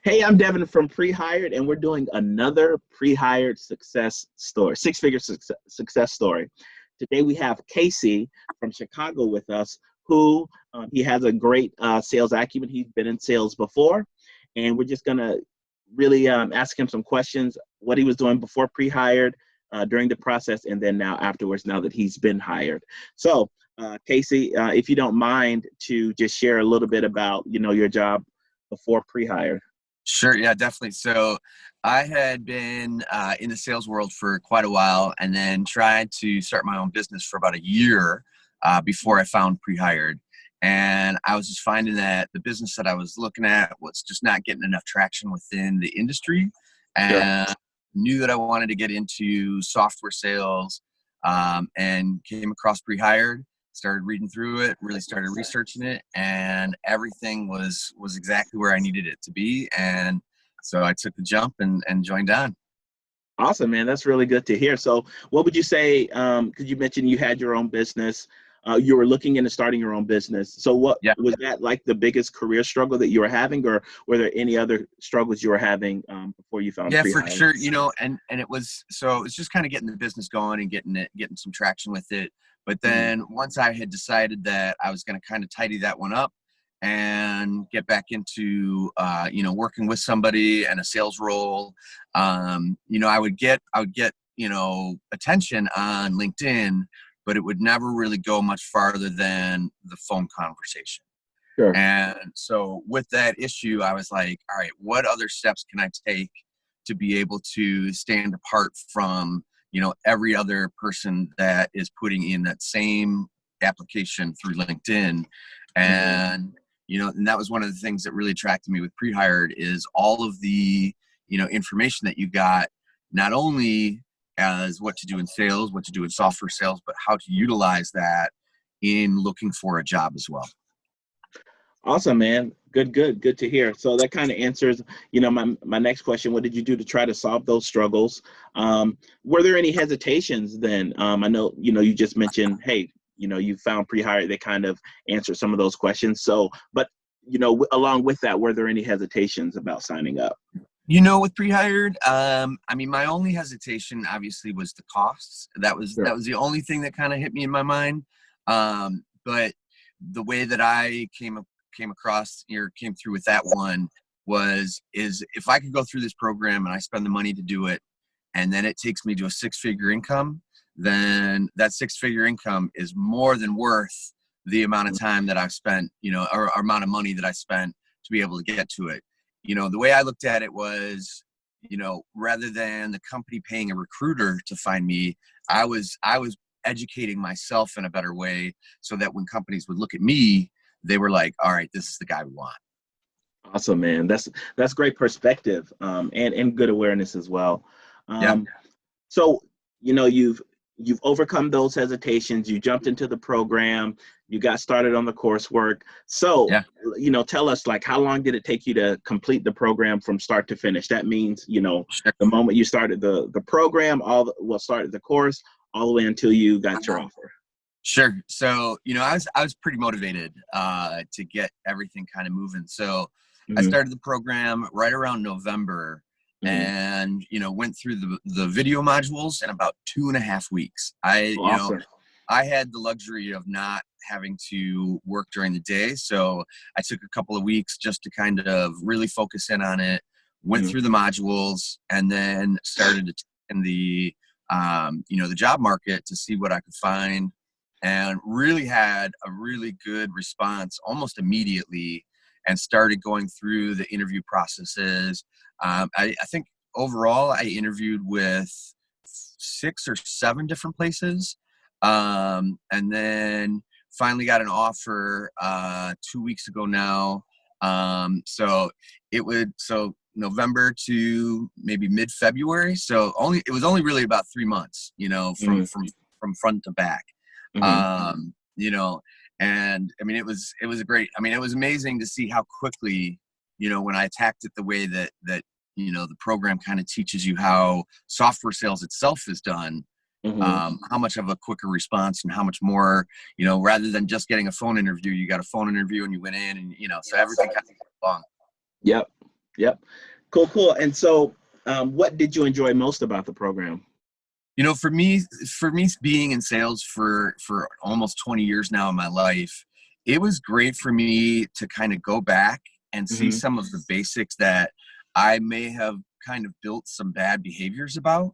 Hey, I'm Devin from Prehired, and we're doing another Prehired success story, six-figure success story. Today we have Casey from Chicago with us, who he has a great sales acumen. He's been in sales before, and we're just gonna really ask him some questions, what he was doing before Prehired, during the process, and then now afterwards, now that he's been hired. So, Casey, if you don't mind to just share a little bit about, your job before Prehired. Sure. Yeah, definitely. So I had been in the sales world for quite a while and then tried to start my own business for about a year before I found Prehired. And I was just finding that the business that I was looking at was just not getting enough traction within the industry, Sure. and knew that I wanted to get into software sales, and came across Prehired, started reading through it, really started researching it, and everything was exactly where I needed it to be. And so I took the jump and joined on. Awesome, man. That's really good to hear. So, what would you say? Because you mentioned you had your own business, you were looking into starting your own business. So, what Yeah. was that like the biggest career struggle that you were having, or were there any other struggles you were having before you found Yeah, for Prehire? sure. And it was, so it's just kind of getting the business going and getting some traction with it. But Mhm. then once I had decided that I was going to kind of tidy that one up and get back into working with somebody and a sales role, I would get attention on LinkedIn, but it would never really go much farther than the phone conversation. Sure. And so with that issue, I was like, all right, what other steps can I take to be able to stand apart from, every other person that is putting in that same application through LinkedIn? Mhm. And that was one of the things that really attracted me with Prehired, is all of the, information that you got, not only as what to do in sales, what to do in software sales, but how to utilize that in looking for a job as well. Awesome, man. Good to hear. So that kind of answers, my next question. What did you do to try to solve those struggles? Were there any hesitations then? I know, you just mentioned, hey, you found Prehire. They kind of answered some of those questions. So, but, along with that, were there any hesitations about signing up? With Prehired, my only hesitation obviously was the costs. That was Sure. that was the only thing that kind of hit me in my mind. But the way that I came across or came through with that one is if I could go through this program and I spend the money to do it, and then it takes me to a six-figure income, then that six-figure income is more than worth the amount of time that I've spent, or amount of money that I spent to be able to get to it. The way I looked at it was, rather than the company paying a recruiter to find me, I was educating myself in a better way, so that when companies would look at me, they were like, all right, this is the guy we want. Awesome, man. That's great perspective, and good awareness as well. Yeah. Um, So, you've overcome those hesitations. You jumped into the program. You got started on the coursework. So, Yeah. tell us, like, how long did it take you to complete the program from start to finish? That means, Sure. the moment you started the program, started the course, all the way until you got your offer. Sure. So, I was pretty motivated to get everything kind of moving. So I Hmm. started the program right around November, Hmm. and, went through the video modules in about 2.5 weeks. Awesome. I had the luxury of not having to work during the day. So I took a couple of weeks just to kind of really focus in on it, went Hmm. through the modules, and then started to in the job market to see what I could find, and really had a really good response almost immediately, and started going through the interview processes. I think overall I interviewed with 6 or 7 different places, and then finally got an offer 2 weeks ago now. So November to maybe mid-February. So it was only really about 3 months, from Hmm. from front to back. Hmm. Um, you know, and it was great. It was amazing to see how quickly, when I attacked it the way that the program kind of teaches you how software sales itself is done, Hmm. how much of a quicker response and how much more, rather than just getting a phone interview, you got a phone interview and you went in, and, so everything kind of along. Yep. Yep. Cool, cool. And so, what did you enjoy most about the program? For me, being in sales for almost 20 years now in my life, it was great for me to kind of go back and see Hmm. some of the basics that I may have kind of built some bad behaviors about.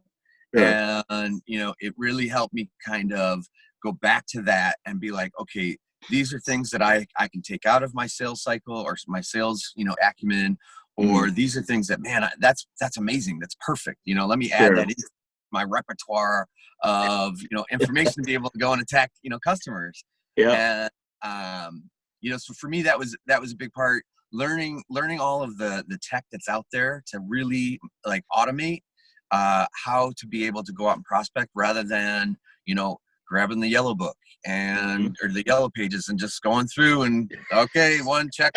Sure. And, it really helped me kind of go back to that and be like, okay, these are things that I can take out of my sales cycle or my sales, acumen, Hmm. or these are things that, man, that's amazing. That's perfect. Let me add Sure. that into my repertoire of, information to be able to go and attack, customers. Yep. And, so for me, that was a big part, learning all of the tech that's out there to really like automate how to be able to go out and prospect rather than, grabbing the yellow book Hmm. or the yellow pages and just going through and okay, one check,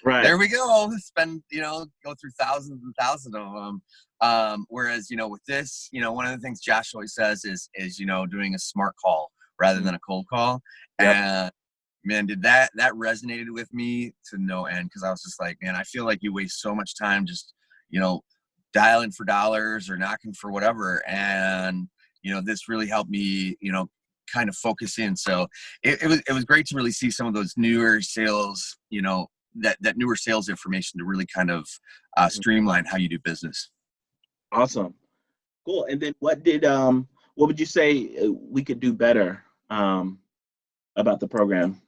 Right. there we go. Spend, go through thousands and thousands of them. Whereas, with this, one of the things Josh always says is, doing a smart call rather than a cold call. Yep. And man, did that resonated with me to no end. Cause I was just like, man, I feel like you waste so much time just, dialing for dollars or knocking for whatever. And, this really helped me, kind of focus in. So it was great to really see some of those newer sales, that newer sales information to really kind of Mhm. streamline how you do business. Awesome. Cool. And then what would you say we could do better about the program?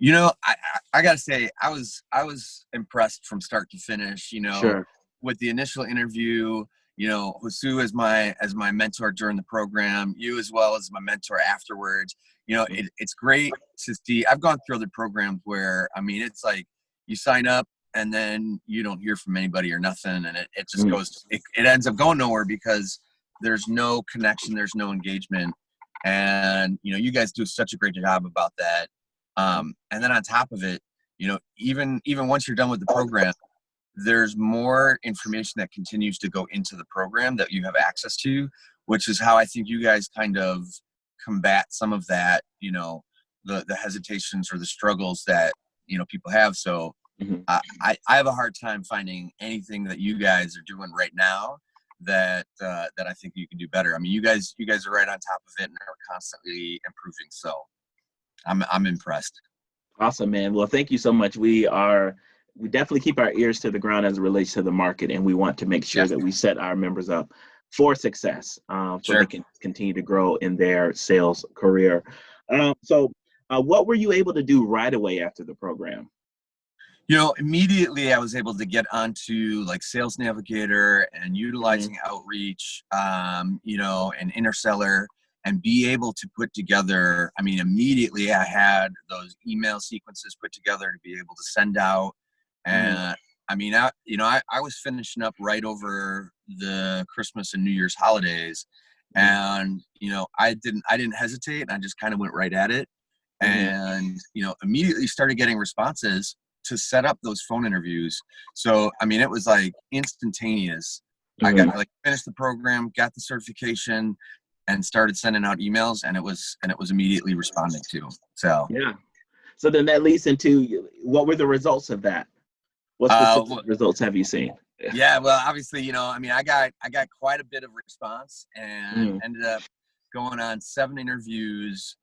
I gotta say, I was impressed from start to finish. Sure. With the initial interview, Josu as my mentor during the program, you as well as my mentor afterwards. It's great to see. I've gone through other programs where, I mean, it's like you sign up and then you don't hear from anybody or nothing, and it just Mm. goes. It ends up going nowhere because there's no connection, there's no engagement, and you guys do such a great job about that. And then on top of it, even once you're done with the program, there's more information that continues to go into the program that you have access to, which is how I think you guys kind of combat some of that, the hesitations or the struggles that, people have. So Mhm. I have a hard time finding anything that you guys are doing right now that I think you can do better. I mean, you guys are right on top of it and are constantly improving. So I'm impressed. Awesome, man. Well, thank you so much. We definitely keep our ears to the ground as it relates to the market, and we want to make Yeah, sure that we set our members up for success, so they sure. can continue to grow in their sales career. What were you able to do right away after the program? Immediately I was able to get onto like Sales Navigator and Hmm. utilizing outreach, and interseller and be able to put together. I mean, immediately I had those email sequences put together to be able to send out. Hmm. And I mean, I was finishing up right over the Christmas and New Year's holidays. Hmm. And, I didn't hesitate. I just kind of went right at it Hmm. and, immediately started getting responses to set up those phone interviews. So, I mean, it was like instantaneous. I got Hmm. like finished the program, got the certification, and started sending out emails, and it was immediately responding to. So, Yeah. So then that leads into what were the results of that? What specific uh, results have you seen? Yeah. yeah, well, obviously, I mean, I got quite a bit of response and Mm. ended up going on 7 interviews.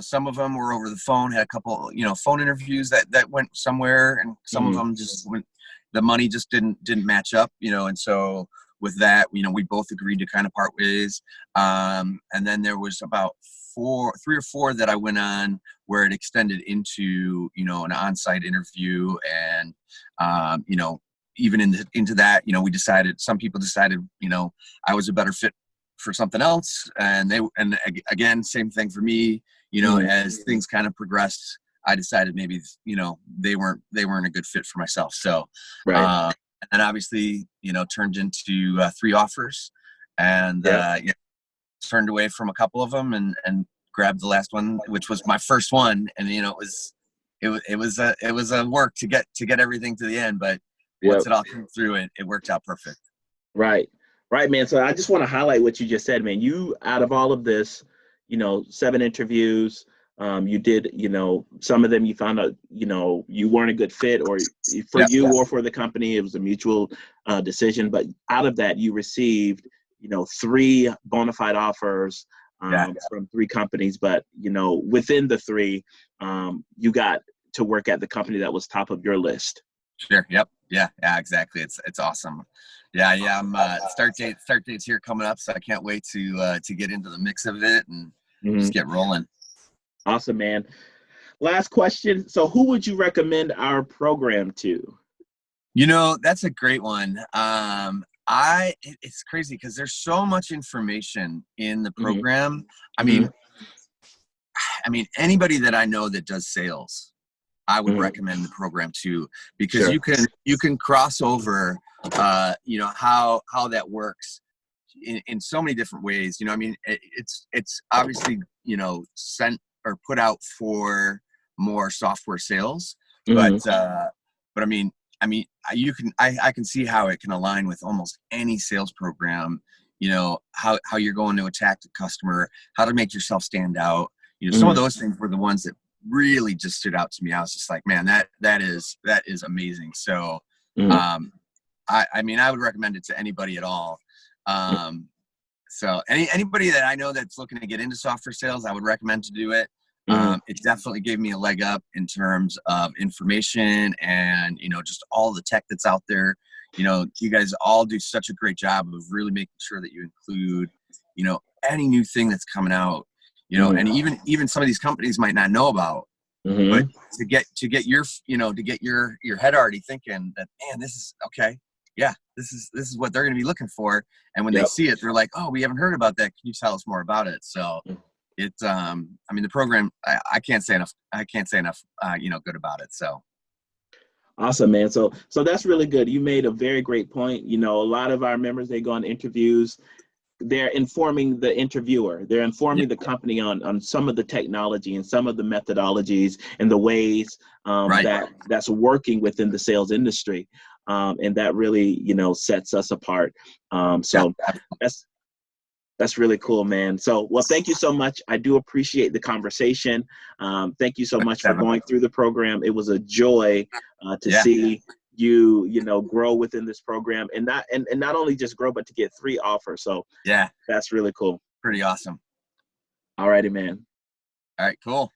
Some of them were over the phone, had a couple, phone interviews that went somewhere, and some of Mm. them just went, the money just didn't match up, and so with that, we both agreed to kind of part ways. And then there was about 3 or 4 that I went on where it extended into, an on-site interview, and even into that, some people decided, I was a better fit for something else. And again, same thing for me, Mm. as things kind of progressed, I decided maybe, they weren't a good fit for myself. So, Right. uh, and obviously, turned into 3 offers and, Yep. turned away from a couple of them and grabbed the last one, which was my first one. And, it was a work to get everything to the end, but once Yep. it all came through, it worked out perfect. Right. Right, man. So I just want to highlight what you just said, man. You, out of all of this, 7 interviews, You did, some of them you found out, you weren't a good fit, or for Yep. you or for the company, it was a mutual decision. But out of that, you received, 3 bona fide offers from 3 companies. But, within the 3, you got to work at the company that was top of your list. Sure. Yep. Yeah. Exactly. It's awesome. Yeah. I'm start date's here coming up, so I can't wait to get into the mix of it and just get rolling. Awesome, man. Last question. So who would you recommend our program to? That's a great one. It's crazy because there's so much information in the program. I mean, anybody that I know that does sales, I would recommend the program to, because you can cross over, how that works in so many different ways. It's obviously, sent or put out for more software sales, but I mean, I can see how it can align with almost any sales program. How you're going to attack the customer, how to make yourself stand out. Some of those things were the ones that really just stood out to me. I was just like, man, that is amazing. So, I would recommend it to anybody at all. So anybody that I know that's looking to get into software sales, I would recommend to do it. It definitely gave me a leg up in terms of information and, just all the tech that's out there. You guys all do such a great job of really making sure that you include, any new thing that's coming out, and even some of these companies might not know about, but to get your head already thinking that, man, this is okay. Yeah, this is what they're going to be looking for. And when they see it, they're like, oh, we haven't heard about that. Can you tell us more about it? So it's, the program, I can't say enough. Good about it. So. Awesome, man. So that's really good. You made a very great point. A lot of our members, they go on interviews. They're informing the interviewer. They're informing the company on some of the technology and some of the methodologies and the ways that's working within the sales industry. And that really, sets us apart. That's really cool, man. So, well, thank you so much. I do appreciate the conversation. Thank you so much for going through the program. It was a joy to see you, grow within this program, and not only just grow, but to get 3 offers. So that's really cool. Pretty awesome. All righty, man. All right, cool.